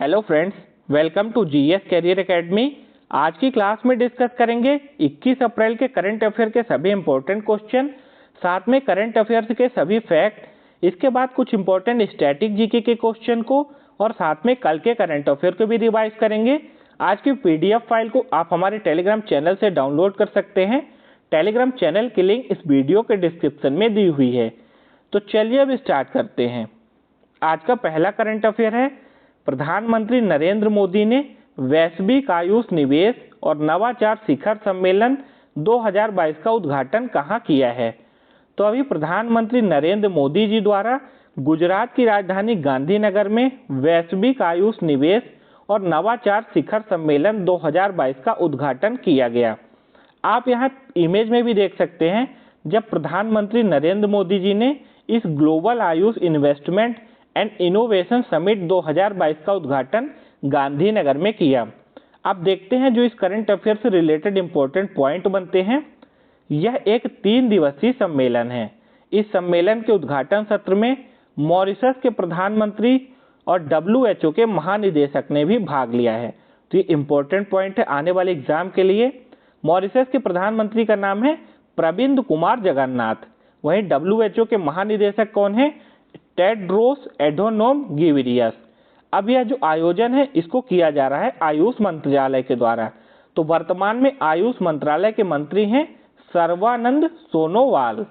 Hello friends, welcome to GS career academy. आज की class में डिस्कस करेंगे 21 अप्रैल के करंट अफेयर के सभी इंपॉर्टेंट क्वेश्चन, साथ में करंट अफेयर्स के सभी फैक्ट, इसके बाद कुछ इंपॉर्टेंट स्टैटिक जीके के क्वेश्चन को और साथ में कल के करंट अफेयर को भी रिवाइज करेंगे। आज की पीडीएफ फाइल को आप हमारे टेलीग्राम चैनल से डाउनलोड कर सकते हैं। टेलीग्राम चैनल की लिंक इस वीडियो के डिस्क्रिप्शन में दी हुई है। तो चलिए अब स्टार्ट करते हैं। आज का पहला करंट अफेयर है, प्रधानमंत्री नरेंद्र मोदी ने वैश्विक आयुष निवेश और नवाचार शिखर सम्मेलन 2022 का उद्घाटन कहाँ किया है। तो अभी प्रधानमंत्री नरेंद्र मोदी जी द्वारा गुजरात की राजधानी गांधीनगर में वैश्विक आयुष निवेश और नवाचार शिखर सम्मेलन 2022 का उद्घाटन किया गया। आप यहाँ इमेज में भी देख सकते हैं, जब प्रधानमंत्री नरेंद्र मोदी जी ने इस global Ayush investment and innovation summit 2022 का उद्घाटन गांधीनगर में किया। अब देखते हैं जो इस करंट अफेयर से रिलेटेड इंपॉर्टेंट पॉइंट बनते हैं। यह एक 3 दिवसीय सम्मेलन है। इस सम्मेलन के उद्घाटन सत्र में मॉरिशस के प्रधानमंत्री और WHO के महानिदेशक ने भी भाग लिया है। तो ये इंपॉर्टेंट पॉइंट है आने वाले एग्जाम के लिए। मॉरिशस के प्रधानमंत्री का नाम है प्रविंद कुमार जगन्नाथ। वहीं WHO के महानिदेशक कौन है? टेड्रोस एडोनोम गिब्रियस। अब यह जो आयोजन है इसको किया जा रहा है आयुष मंत्रालय के द्वारा। तो वर्तमान में आयुष मंत्रालय के मंत्री हैं सर्बानंद सोनोवाल।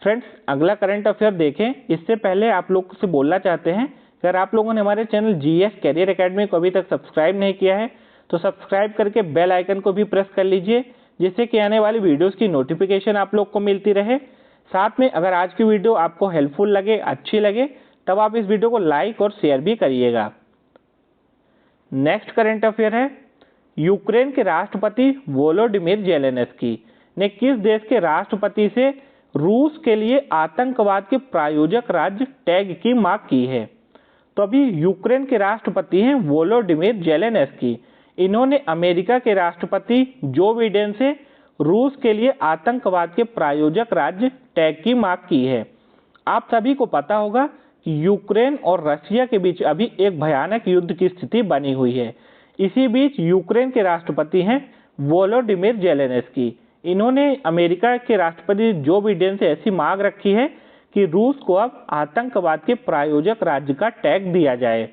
फ्रेंड्स, अगला करंट अफेयर देखें। इससे पहले आप लोग से बोलना चाहते हैं, अगर आप लोगों ने हमारे चैनल जीएस कैरियर एकेडमी को अभी तक सब्सक्राइब नहीं किया है तो सब्सक्राइब करके बेल आइकन को भी प्रेस कर लीजिए, जिससे कि आने वाली वीडियोस की नोटिफिकेशन आप लोग को मिलती रहे। साथ में अगर आज की वीडियो आपको हेल्पफुल लगे, अच्छी लगे, तब आप इस वीडियो को लाइक और शेयर भी करिएगा। नेक्स्ट करंट अफेयर है, यूक्रेन के राष्ट्रपति वोलोडिमिर जेलेंस्की ने किस देश के राष्ट्रपति से रूस के लिए आतंकवाद के प्रायोजक राज्य टैग की मांग की है। तो अभी यूक्रेन के राष्ट्रपति हैं वोलोडिमिर जेलेंस्की। इन्होंने अमेरिका के राष्ट्रपति जो बाइडेन से रूस के लिए आतंकवाद के प्रायोजक राज्य टैग की मांग की है। आप सभी को पता होगा कि यूक्रेन और रशिया के बीच अभी एक भयानक युद्ध की स्थिति बनी हुई है। इसी बीच यूक्रेन के राष्ट्रपति हैं वोलोडिमिर जेलेंस्की। इन्होंने अमेरिका के राष्ट्रपति जो बाइडेन से ऐसी मांग रखी है कि रूस को अब आतंकवाद के प्रायोजक राज्य का टैग दिया जाए।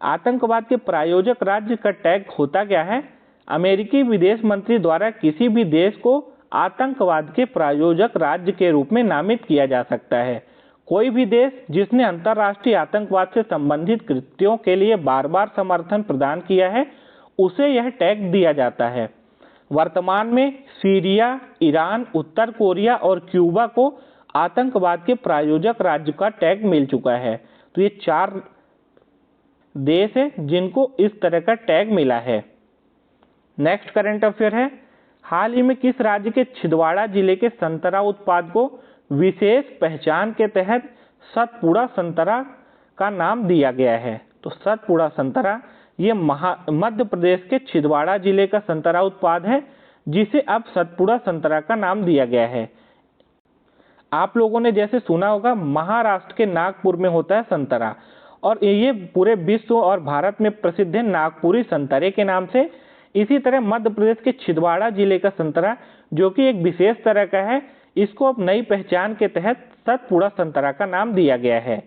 आतंकवाद के प्रायोजक राज्य का टैग होता क्या है? अमेरिकी विदेश मंत्री द्वारा किसी भी देश को आतंकवाद के प्रायोजक राज्य के रूप में नामित किया जा सकता है। कोई भी देश जिसने अंतर्राष्ट्रीय आतंकवाद से संबंधित कृत्यों के लिए बार बार समर्थन प्रदान किया है, उसे यह टैग दिया जाता है। वर्तमान में सीरिया, ईरान, उत्तर कोरिया और क्यूबा को आतंकवाद के प्रायोजक राज्य का टैग मिल चुका है। तो ये 4 देश हैं जिनको इस तरह का टैग मिला है। नेक्स्ट करंट अफेयर है, हाल ही में किस राज्य के छिंदवाड़ा जिले के संतरा उत्पाद को विशेष पहचान के तहत सतपुड़ा संतरा का नाम दिया गया है। तो सतपुड़ा संतरा ये मध्य प्रदेश के छिंदवाड़ा जिले का संतरा उत्पाद है, जिसे अब सतपुड़ा संतरा का नाम दिया गया है। आप लोगों ने जैसे सुना होगा, महाराष्ट्र के नागपुर में होता है संतरा, और ये पूरे विश्व और भारत में प्रसिद्ध है नागपुरी संतरे के नाम से। इसी तरह मध्य प्रदेश के छिंदवाड़ा जिले का संतरा, जो कि एक विशेष तरह का है, इसको अब नई पहचान के तहत सतपुड़ा संतरा का नाम दिया गया है।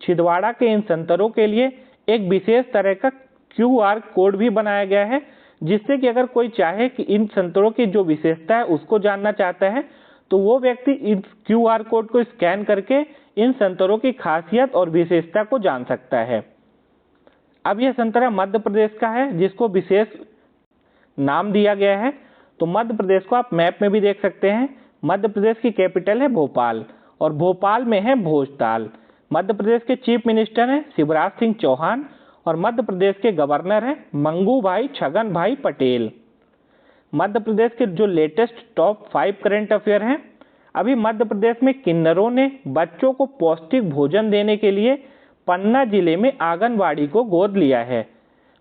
छिंदवाड़ा के इन संतरों के लिए एक विशेष तरह का QR कोड भी बनाया गया है, जिससे कि अगर कोई चाहे कि इन संतरों की जो विशेषता है उसको जानना चाहता है, तो वो व्यक्ति इस QR कोड को स्कैन करके इन संतरों की खासियत और विशेषता को जान सकता है। अब यह संतरा मध्य प्रदेश का है, जिसको विशेष नाम दिया गया है। तो मध्य प्रदेश को आप मैप में भी देख सकते हैं। मध्य प्रदेश की कैपिटल है भोपाल, और भोपाल में है भोजताल। मध्य प्रदेश के चीफ मिनिस्टर हैं शिवराज सिंह चौहान, और मध्य प्रदेश के गवर्नर हैं मंगू भाई छगन भाई पटेल। मध्य प्रदेश के जो लेटेस्ट टॉप 5 करंट अफेयर हैं, अभी मध्य प्रदेश में किन्नरों ने बच्चों को पौष्टिक भोजन देने के लिए पन्ना जिले में आंगनबाड़ी को गोद लिया है।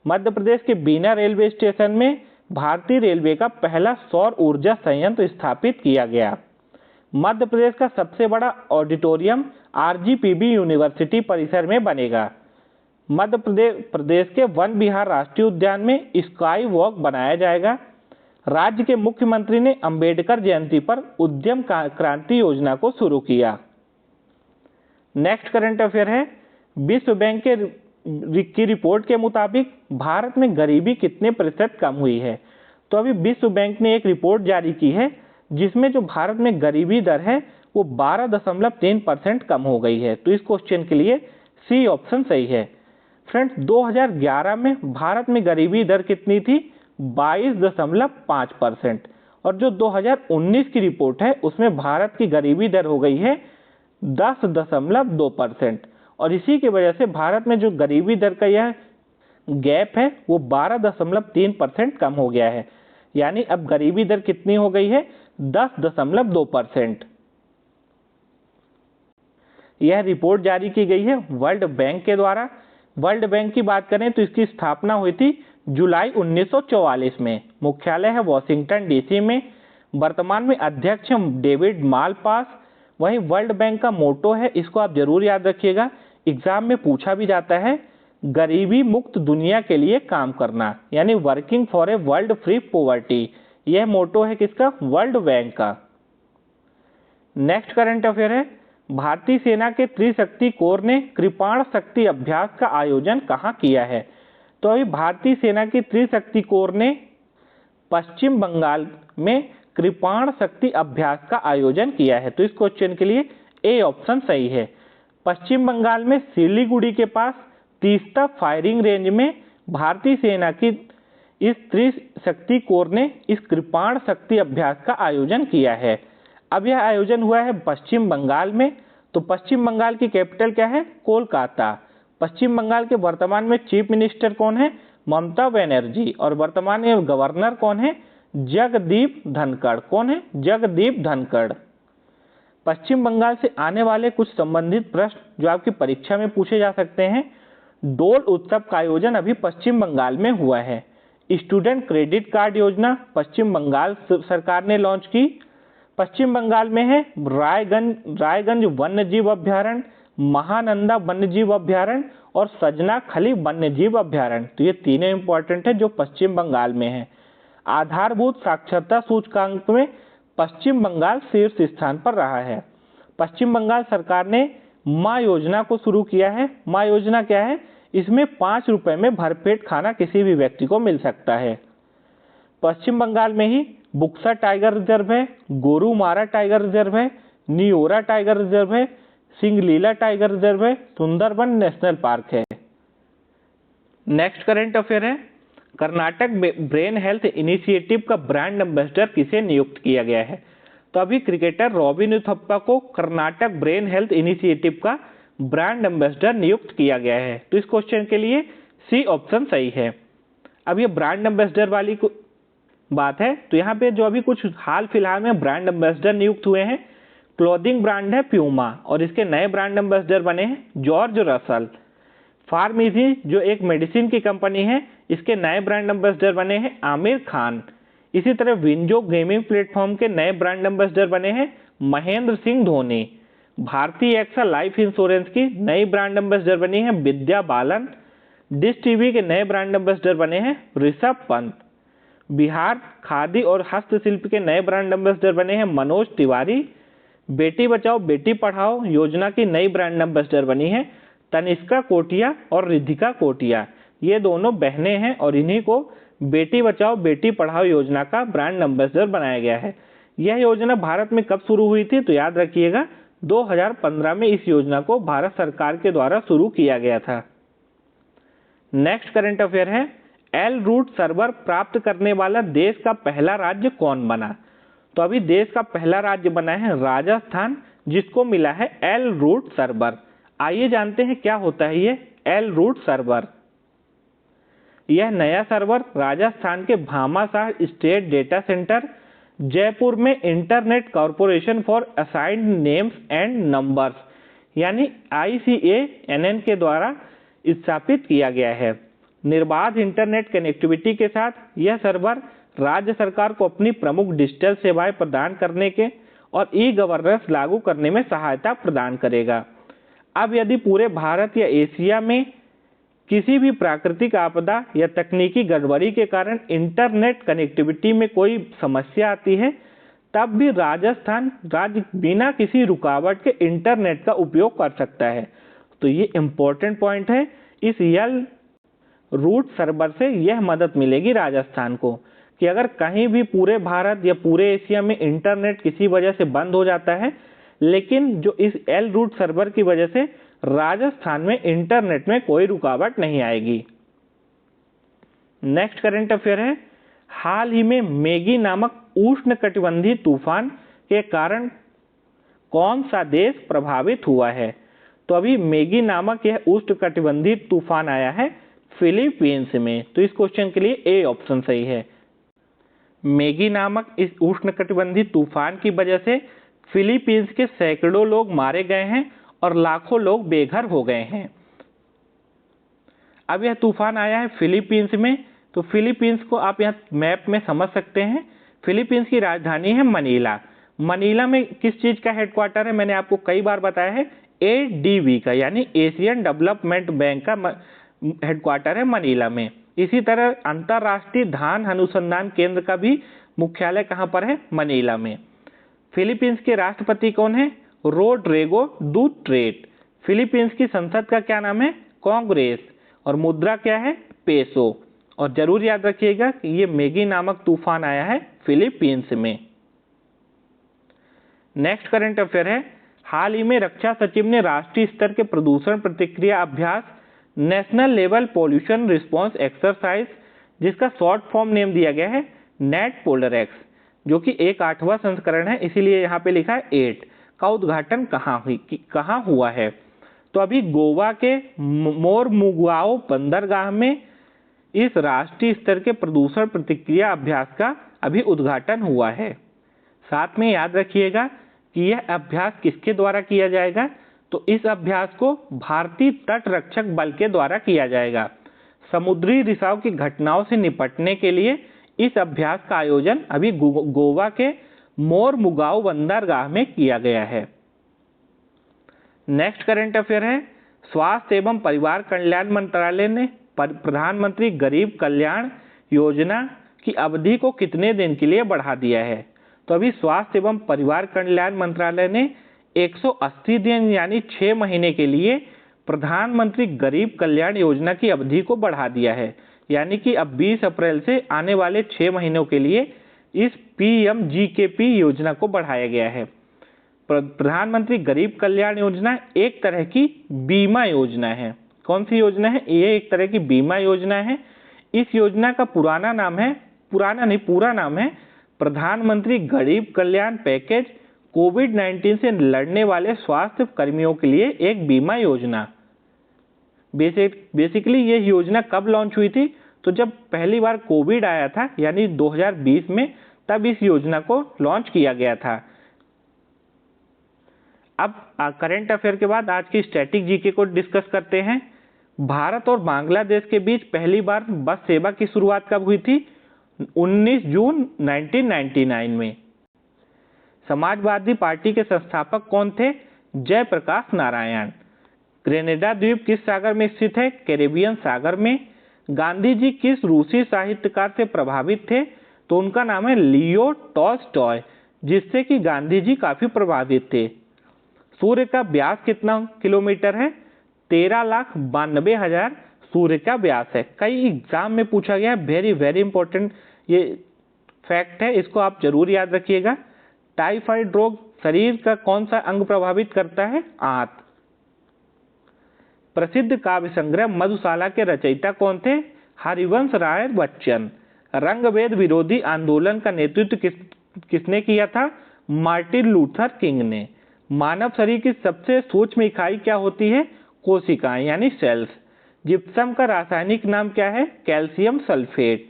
मध्य प्रदेश के बीना रेलवे स्टेशन में भारतीय रेलवे का पहला सौर ऊर्जा संयंत्र स्थापित किया गया। मध्य प्रदेश का सबसे बड़ा ऑडिटोरियम RGPB यूनिवर्सिटी परिसर में बनेगा। मध्य प्रदेश के वन विहार राष्ट्रीय उद्यान में स्काई वॉक बनाया जाएगा। राज्य के मुख्यमंत्री ने अंबेडकर जयंती पर उद्यम क्रांति योजना को शुरू किया। नेक्स्ट करंट अफेयर है, विश्व बैंक की रिपोर्ट के मुताबिक भारत में गरीबी कितने प्रतिशत कम हुई है। तो अभी विश्व बैंक ने एक रिपोर्ट जारी की है जिसमें जो भारत में गरीबी दर है वो 12.3% कम हो गई है। तो इस क्वेश्चन के लिए सी ऑप्शन सही है। फ्रेंड्स, 2011 में भारत में गरीबी दर कितनी थी? 22.5%। और जो 2019 की रिपोर्ट है उसमें भारत की गरीबी दर हो गई है 10.2%। और इसी की वजह से भारत में जो गरीबी दर का यह गैप है वो 12.3% कम हो गया है। यानी अब गरीबी दर कितनी हो गई है? 10.2%। यह रिपोर्ट जारी की गई है वर्ल्ड बैंक के द्वारा। वर्ल्ड बैंक की बात करें तो इसकी स्थापना हुई थी जुलाई 1944 में। मुख्यालय है वॉशिंगटन DC में। वर्तमान में अध्यक्ष डेविड मालपास। वहीं वर्ल्ड बैंक का मोटो है, इसको आप जरूर याद रखिएगा, एग्जाम में पूछा भी जाता है, गरीबी मुक्त दुनिया के लिए काम करना, यानी working for a world free poverty. यह मोटो है किसका? वर्ल्ड बैंक का। नेक्स्ट करंट अफेयर है, भारतीय सेना के त्रिशक्ति कोर ने कृपाण शक्ति अभ्यास का आयोजन कहाँ किया है? तो अभी भारतीय सेना की त्रिशक्ति कोर ने पश्चिम बंगाल में कृपाण शक्ति अभ्यास का आयोजन किया है। तो इस क्वेश्चन के लिए ए ऑप्शन सही है। पश्चिम बंगाल में सिलीगुड़ी के पास तीस्ता फायरिंग रेंज में भारतीय सेना की इस त्रिशक्ति कोर ने इस कृपाण शक्ति अभ्यास का आयोजन किया है। अब यह आयोजन हुआ है पश्चिम बंगाल में। तो पश्चिम बंगाल की कैपिटल क्या है? कोलकाता। पश्चिम बंगाल के वर्तमान में चीफ मिनिस्टर कौन है? ममता बनर्जी। और वर्तमान में गवर्नर कौन है? जगदीप धनखड़। कौन है? जगदीप धनखड़। पश्चिम बंगाल से आने वाले कुछ संबंधित प्रश्न जो आपकी परीक्षा में पूछे जा सकते हैं। डोल उत्सव का आयोजन अभी पश्चिम बंगाल में हुआ है। स्टूडेंट क्रेडिट कार्ड योजना पश्चिम बंगाल सरकार ने लॉन्च की। पश्चिम बंगाल में है रायगंज वन्यजीव अभ्यारण्य, महानंदा वन्यजीव अभ्यारण्य और सजना खली वन्यजीव अभ्यारण्य। तो ये तीनों इंपॉर्टेंट है जो पश्चिम बंगाल में है। आधारभूत साक्षरता सूचकांक में पश्चिम बंगाल शीर्ष स्थान पर रहा है। पश्चिम बंगाल सरकार ने माँ योजना को शुरू किया है। माँ योजना क्या है? इसमें 5 रुपए में भरपेट खाना किसी भी व्यक्ति को मिल सकता है। पश्चिम बंगाल में ही बुक्सा टाइगर रिजर्व है, गोरुमारा टाइगर रिजर्व है, नियोरा टाइगर रिजर्व है, सिंगलीला टाइगर रिजर्व है, सुंदरबन नेशनल पार्क है। नेक्स्ट करंट अफेयर है, कर्नाटक ब्रेन हेल्थ इनिशिएटिव का ब्रांड एम्बेसडर किसे नियुक्त किया गया है? तो अभी क्रिकेटर रॉबिन उथप्पा को कर्नाटक ब्रेन हेल्थ इनिशिएटिव का ब्रांड एम्बेसडर नियुक्त किया गया है। तो इस क्वेश्चन के लिए सी ऑप्शन सही है। अब ये ब्रांड एम्बेसडर वाली बात है, तो यहाँ पे जो अभी कुछ हाल फिलहाल में ब्रांड एम्बेसडर नियुक्त हुए हैं, क्लोथिंग ब्रांड है प्यूमा और इसके नए ब्रांड एम्बेसडर बने हैं जॉर्ज रसल। फार्मेसी जो एक मेडिसिन की कंपनी है, इसके नए ब्रांड एम्बेसडर बने हैं आमिर खान। इसी तरह विंजो गेमिंग प्लेटफॉर्म के नए ब्रांड एम्बेसडर बने हैं महेंद्र सिंह धोनी। भारतीय एक्सा लाइफ इंश्योरेंस की नई ब्रांड एम्बेसडर बनी है विद्या बालन। डिश टीवी के नए ब्रांड एम्बेसडर बने हैं ऋषभ पंत। बिहार खादी और हस्तशिल्प के नए ब्रांड एम्बेसडर बने हैं मनोज तिवारी। बेटी बचाओ बेटी पढ़ाओ योजना की नई ब्रांड एम्बेसडर बनी है तनिष्का कोटिया और रिधिका कोटिया। ये दोनों बहनें हैं और इन्हीं को बेटी बचाओ बेटी पढ़ाओ योजना का ब्रांड एम्बेसडर बनाया गया है। यह योजना भारत में कब शुरू हुई थी? तो याद रखिएगा 2015 में इस योजना को भारत सरकार के द्वारा शुरू किया गया था। नेक्स्ट करंट अफेयर है, एल रूट सर्वर प्राप्त करने वाला देश का पहला राज्य कौन बना? तो अभी देश का पहला राज्य बना है राजस्थान, जिसको मिला है एल रूट सर्वर। आइए जानते हैं क्या होता है ये एल रूट सर्वर। यह नया सर्वर राजस्थान के Bhamashah state data centre Jaipur में internet corporation for assigned names and numbers यानी ICANN के द्वारा स्थापित किया गया है। निर्बाध इंटरनेट कनेक्टिविटी के साथ यह सर्वर राज्य सरकार को अपनी प्रमुख डिजिटल सेवाएं प्रदान करने के और ई गवर्नेंस लागू करने में सहायता प्रदान करेगा। अब यदि पूरे भारत या एशिया में किसी भी प्राकृतिक आपदा या तकनीकी गड़बड़ी के कारण इंटरनेट कनेक्टिविटी में कोई समस्या आती है, तब भी राजस्थान राज्य बिना किसी रुकावट के इंटरनेट का उपयोग कर सकता है। तो ये इम्पोर्टेंट पॉइंट है। इस यल रूट सर्वर से यह मदद मिलेगी राजस्थान को कि अगर कहीं भी पूरे भारत या पूरे एशिया में इंटरनेट किसी वजह से बंद हो जाता है, लेकिन जो इस एल रूट सर्वर की वजह से राजस्थान में इंटरनेट में कोई रुकावट नहीं आएगी। नेक्स्ट करंट अफेयर है, हाल ही में मेगी नामक उष्णकटिबंधीय तूफान के कारण कौन सा देश प्रभावित हुआ है? तो अभी मेगी नामक यह उष्णकटिबंधीय तूफान आया है फिलीपींस में। तो इस क्वेश्चन के लिए ए ऑप्शन सही है। मेगी नामक इस उष्णकटिबंधीय तूफान की वजह से फिलीपींस के सैकड़ों लोग मारे गए हैं और लाखों लोग बेघर हो गए हैं। अब यह तूफान आया है फिलीपींस में। तो फिलीपींस को आप यहाँ मैप में समझ सकते हैं। फिलीपींस की राजधानी है मनीला। मनीला में किस चीज का हेडक्वार्टर है? मैंने आपको कई बार बताया है, एडीबी का यानी एशियन डेवलपमेंट बैंक का हेडक्वार्टर है मनीला में। इसी तरह अंतरराष्ट्रीय धान अनुसंधान केंद्र का भी मुख्यालय कहाँ पर है? मनीला में। फिलीपींस के राष्ट्रपति कौन है? रोड्रिगो डुटेर्टे। फिलीपींस की संसद का क्या नाम है? कांग्रेस। और मुद्रा क्या है? पेसो। और जरूर याद रखिएगा कि ये मेगी नामक तूफान आया है फिलीपींस में। नेक्स्ट करंट अफेयर है, हाल ही में रक्षा सचिव ने राष्ट्रीय स्तर के प्रदूषण प्रतिक्रिया अभ्यास national level pollution response exercise, जिसका शॉर्ट फॉर्म नेम दिया गया है नेट पोलर एक्स, जो कि एक 8वां संस्करण है, इसीलिए यहाँ पे लिखा है 8 का उद्घाटन कहाँ हुआ है? तो अभी गोवा के मोरमुगाओ बंदरगाह में इस राष्ट्रीय स्तर के प्रदूषण प्रतिक्रिया अभ्यास का अभी उद्घाटन हुआ है। साथ में याद रखिएगा कि यह अभ्यास किसके द्वारा किया जाएगा? तो इस अभ्यास को भारतीय तट रक्षक बल के द्वारा किया जाएगा। समुद्री रिसाव की घटनाओं से निपटने के लिए इस अभ्यास का आयोजन अभी गोवा के मोरमुगाओ बंदरगाह में किया गया है। नेक्स्ट करंट अफेयर है, स्वास्थ्य एवं परिवार कल्याण मंत्रालय ने प्रधानमंत्री गरीब कल्याण योजना की अवधि को कितने दिन के लिए बढ़ा दिया है? तो अभी स्वास्थ्य एवं परिवार कल्याण मंत्रालय ने 180 दिन यानी 6 महीने के लिए प्रधानमंत्री गरीब कल्याण योजना की अवधि को बढ़ा दिया है। यानी कि अब 20 अप्रैल से आने वाले 6 महीनों के लिए इस PMGKP योजना को बढ़ाया गया है। प्रधानमंत्री गरीब कल्याण योजना एक तरह की बीमा योजना है। कौन सी योजना है? ये एक तरह की बीमा योजना है। इस योजना का पूरा नाम है प्रधानमंत्री गरीब कल्याण पैकेज, कोविड-19 से लड़ने वाले स्वास्थ्य कर्मियों के लिए एक बीमा योजना। बेसिकली ये योजना कब लॉन्च हुई थी? तो जब पहली बार कोविड आया था यानी 2020 में, तब इस योजना को लॉन्च किया गया था। अब करंट अफेयर के बाद आज की स्टैटिक जीके को डिस्कस करते हैं। भारत और बांग्लादेश के बीच पहली बार बस सेवा की शुरुआत कब हुई थी? 19 जून 1999 में। समाजवादी पार्टी के संस्थापक कौन थे? जयप्रकाश नारायण। ग्रेनेडा द्वीप किस सागर में स्थित है? कैरेबियन सागर में। गांधी जी किस रूसी साहित्यकार से प्रभावित थे? तो उनका नाम है लियो टॉल्स्टॉय, जिससे कि गांधी जी काफी प्रभावित थे। सूर्य का व्यास कितना किलोमीटर है? 13,92,000 सूर्य का व्यास है। कई एग्जाम में पूछा गया है, वेरी इंपॉर्टेंट ये फैक्ट है, इसको आप जरूर याद रखिएगा। टाइफाइड रोग शरीर का कौन सा अंग प्रभावित करता है? आंत। प्रसिद्ध काव्य संग्रह मधुशाला के रचयिता कौन थे? हरिवंश राय बच्चन। रंगभेद विरोधी आंदोलन का नेतृत्व किसने किया था? मार्टिन लूथर किंग ने। मानव शरीर की सबसे सूक्ष्म इकाई क्या होती है? कोशिकाएं यानी सेल्स। जिप्सम का रासायनिक नाम क्या है? Calcium sulphate.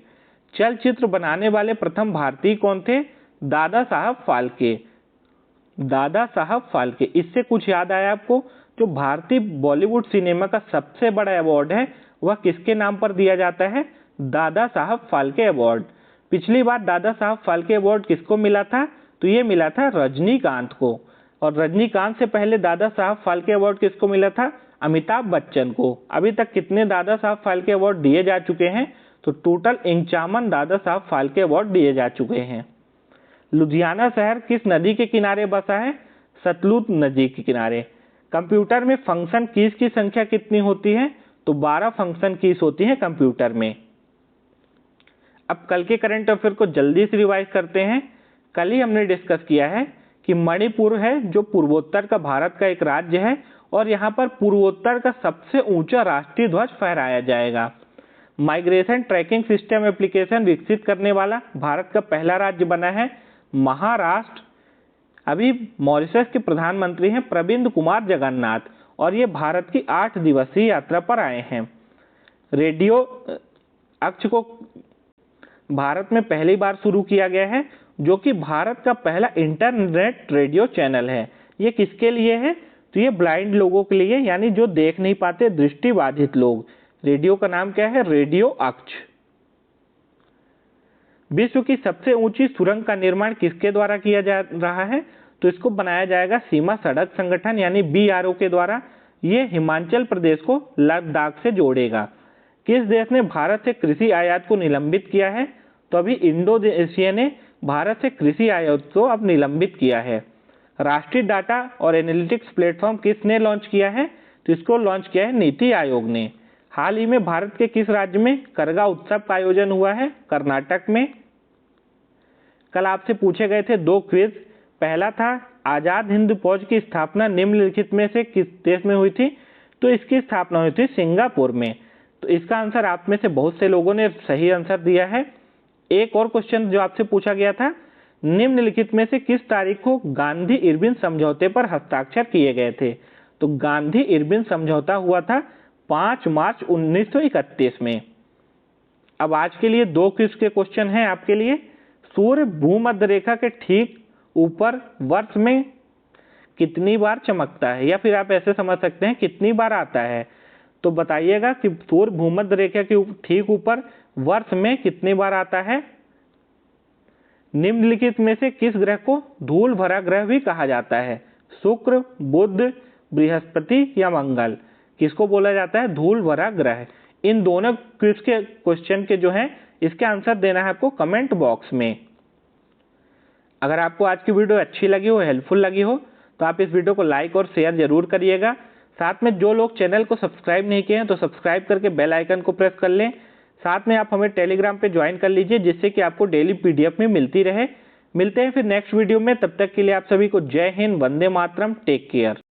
चलचित्र बनाने वाले प्रथम भारतीय कौन थे? दादा साहब फाल्के। दादा साहब फाल्के। इससे कुछ याद आया आपको? जो भारतीय बॉलीवुड सिनेमा का सबसे बड़ा अवार्ड है वह किसके नाम पर दिया जाता है? दादा साहब फाल्के अवार्ड। पिछली बार दादा साहब फाल्के अवार्ड किसको मिला था? तो ये मिला था रजनीकांत को। और रजनीकांत से पहले दादा साहब फाल्के अवार्ड किसको मिला था? अमिताभ बच्चन को। अभी तक कितने दादा साहब फाल्के अवार्ड दिए जा चुके हैं? तो टोटल 51 दादा साहब फाल्के अवार्ड दिए जा चुके हैं। लुधियाना शहर किस नदी के किनारे बसा है? सतलुज नदी के किनारे। कंप्यूटर में फंक्शन कीज की संख्या कितनी होती है? तो 12 फंक्शन कीज होती है कंप्यूटर में। अब कल के करंट अफेयर को जल्दी से रिवाइज करते हैं। कल ही हमने डिस्कस किया है कि मणिपुर है जो पूर्वोत्तर का भारत का एक राज्य है और यहाँ पर पूर्वोत्तर का सबसे ऊंचा राष्ट्रीय ध्वज फहराया जाएगा। माइग्रेशन ट्रैकिंग सिस्टम एप्लीकेशन विकसित करने वाला भारत का पहला राज्य बना है महाराष्ट्र। अभी मॉरिशस के प्रधानमंत्री हैं प्रविंद कुमार जगन्नाथ और ये भारत की 8 दिवसीय यात्रा पर आए हैं। रेडियो अक्ष को भारत में पहली बार शुरू किया गया है जो कि भारत का पहला इंटरनेट रेडियो चैनल है। ये किसके लिए है? तो ये ब्लाइंड लोगों के लिए, यानी जो देख नहीं पाते, दृष्टिबाधित लोग। रेडियो का नाम क्या है? रेडियो अक्ष। विश्व की सबसे ऊंची सुरंग का निर्माण किसके द्वारा किया जा रहा है? तो इसको बनाया जाएगा सीमा सड़क संगठन यानी BRO के द्वारा। ये हिमाचल प्रदेश को लद्दाख से जोड़ेगा। किस देश ने भारत से कृषि आयात को निलंबित किया है? तो अभी इंडोनेशिया ने भारत से कृषि आयात को अब निलंबित किया है। राष्ट्रीय डाटा और एनालिटिक्स प्लेटफॉर्म किसने लॉन्च किया है? तो इसको लॉन्च किया है नीति आयोग ने। हाल ही में भारत के किस राज्य में करगा उत्सव का आयोजन हुआ है? कर्नाटक में। कल आपसे पूछे गए थे 2 क्विज। पहला था आजाद हिंद फौज की स्थापना निम्नलिखित में से किस देश में हुई थी? तो इसकी स्थापना हुई थी सिंगापुर में। तो इसका आंसर आप में से बहुत से लोगों ने सही आंसर दिया है। एक और क्वेश्चन जो आपसे पूछा गया था, निम्नलिखित में से किस तारीख को गांधी इरविन समझौते पर हस्ताक्षर किए गए थे? तो गांधी इरविन समझौता हुआ था 5 मार्च 1931 में। अब आज के लिए 2 क्विज के क्वेश्चन हैं आपके लिए। सूर्य भूमध्य रेखा के ठीक ऊपर वर्ष में कितनी बार चमकता है, या फिर आप ऐसे समझ सकते हैं कितनी बार आता है? तो बताइएगा कि सूर्य भूमध्य रेखा के ठीक ऊपर वर्ष में कितनी बार आता है? निम्नलिखित में से किस ग्रह को धूल भरा ग्रह भी कहा जाता है? शुक्र, बुध, बृहस्पति या मंगल? किसको बोला जाता है धूल भरा ग्रह? इन दोनों क्विज के क्वेश्चन के जो हैं इसके आंसर देना है आपको कमेंट बॉक्स में। अगर आपको आज की वीडियो अच्छी लगी हो, हेल्पफुल लगी हो, तो आप इस वीडियो को लाइक और शेयर जरूर करिएगा। साथ में जो लोग चैनल को सब्सक्राइब नहीं किए हैं तो सब्सक्राइब करके बेल आइकन को प्रेस कर लें। साथ में आप हमें टेलीग्राम पे ज्वाइन कर लीजिए जिससे कि आपको डेली PDF में मिलती रहे। मिलते हैं फिर नेक्स्ट वीडियो में, तब तक के लिए आप सभी को जय हिंद, वंदे मातरम, टेक केयर।